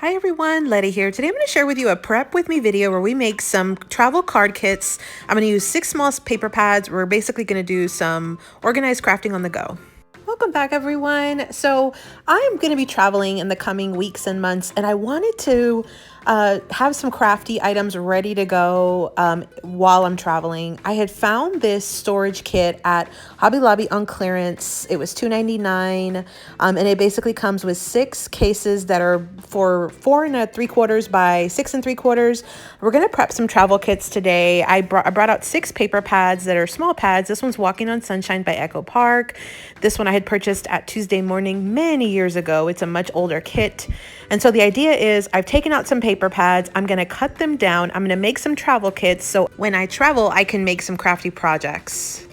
Hi everyone, Letty here. Today I'm going to share with you a prep with me video where we make some travel card kits. I'm going to use 6 small paper pads. We're basically going to do some organized crafting on the go. Welcome back everyone. So I'm going to be traveling in the coming weeks and months, and I wanted to have some crafty items ready to go while I'm traveling. I had found this storage kit at Hobby Lobby on clearance. It was $2.99, and it basically comes with 6 cases that are for 4 3/4 by 6 3/4. We're going to prep some travel kits today. I brought out 6 paper pads that are small pads. This one's Walking on Sunshine by Echo Park. This one I had purchased at Tuesday Morning many years ago. It's a much older kit. And so the idea is I've taken out some paper pads. I'm going to cut them down. I'm going to make some travel kits so when I travel, I can make some crafty projects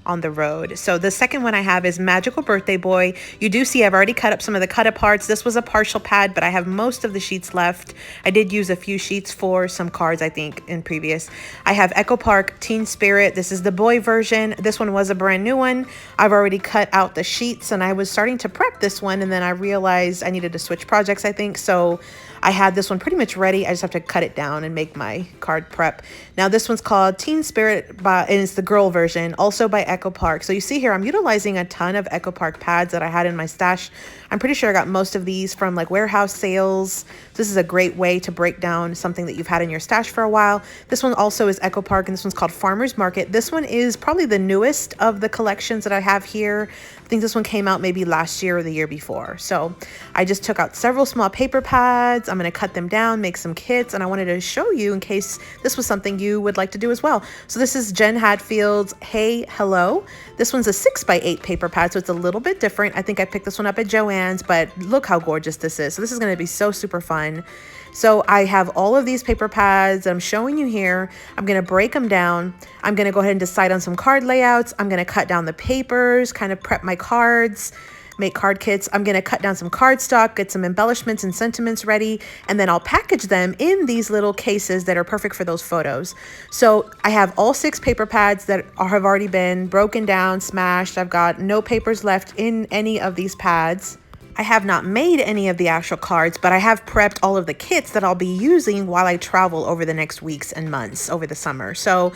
on the road. So the second one I have is Magical Birthday Boy. You do see I've already cut up some of the cut aparts. This was a partial pad, but I have most of the sheets left. I did use a few sheets for some cards, I think, in previous. I have Echo Park Teen Spirit. This is the boy version. This one was a brand new one. I've already cut out the sheets and I was starting to prep this one, and then I realized I needed to switch projects, I think. So I had this one pretty much ready. I just have to cut it down and make my card prep. Now this one's called Teen Spirit and it's the girl version, also by Echo Park. So you see here, I'm utilizing a ton of Echo Park pads that I had in my stash. I'm pretty sure I got most of these from like warehouse sales. This is a great way to break down something that you've had in your stash for a while. This one also is Echo Park, and this one's called Farmer's Market. This one is probably the newest of the collections that I have here. I think this one came out maybe last year or the year before. So I just took out several small paper pads. I'm going to cut them down, make some kits, and I wanted to show you in case this was something you would like to do as well. So this is Jen Hadfield's Hey Hello. This one's a 6x8 paper pad, so it's a little bit different. I think I picked this one up at Joann's, but look how gorgeous this is. So this is going to be so super fun. So I have all of these paper pads that I'm showing you here. I'm going to break them down. I'm going to go ahead and decide on some card layouts. I'm going to cut down the papers, kind of prep my cards, make card kits. I'm going to cut down some cardstock, get some embellishments and sentiments ready, and then I'll package them in these little cases that are perfect for those photos. So I have all 6 paper pads that have already been broken down, smashed. I've got no papers left in any of these pads. I have not made any of the actual cards, but I have prepped all of the kits that I'll be using while I travel over the next weeks and months over the summer. So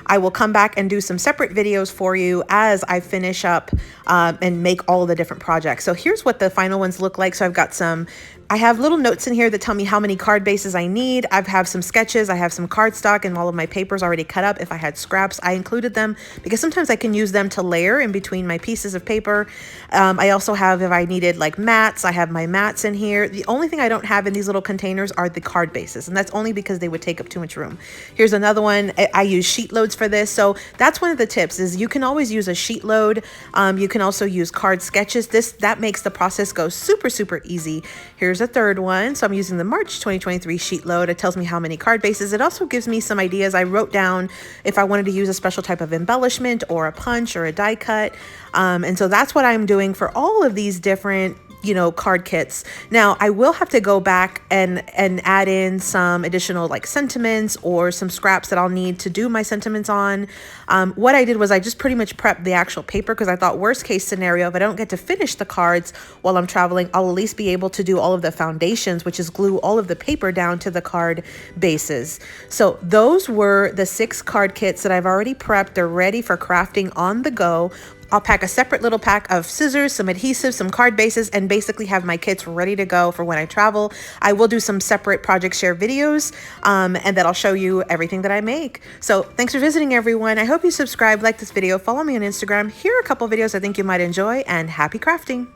I will come back and do some separate videos for you as I finish up and make all the different projects. So here's what the final ones look like. So I've got I have little notes in here that tell me how many card bases I need. I have some sketches. I have some cardstock and all of my papers already cut up. If I had scraps, I included them because sometimes I can use them to layer in between my pieces of paper. I also have, if I needed like mats, I have my mats in here. The only thing I don't have in these little containers are the card bases, and that's only because they would take up too much room. Here's another one. I use sheet loads for this. So that's one of the tips is you can always use a sheet load. You can also use card sketches. That makes the process go super, super easy. Here's a third one. So I'm using the March 2023 sheet load. It tells me how many card bases. It also gives me some ideas. I wrote down if I wanted to use a special type of embellishment or a punch or a die cut. And so that's what I'm doing for all of these different card kits. Now I will have to go back and add in some additional like sentiments or some scraps that I'll need to do my sentiments on. What I did was I just pretty much prepped the actual paper because I thought worst case scenario, if I don't get to finish the cards while I'm traveling, I'll at least be able to do all of the foundations, which is glue all of the paper down to the card bases. So those were the 6 card kits that I've already prepped. They're ready for crafting on the go. I'll pack a separate little pack of scissors, some adhesive, some card bases, and basically have my kits ready to go for when I travel. I will do some separate project share videos, and then I'll show you everything that I make. So thanks for visiting, everyone. I hope you subscribe, like this video, follow me on Instagram. Here are a couple videos I think you might enjoy, and happy crafting.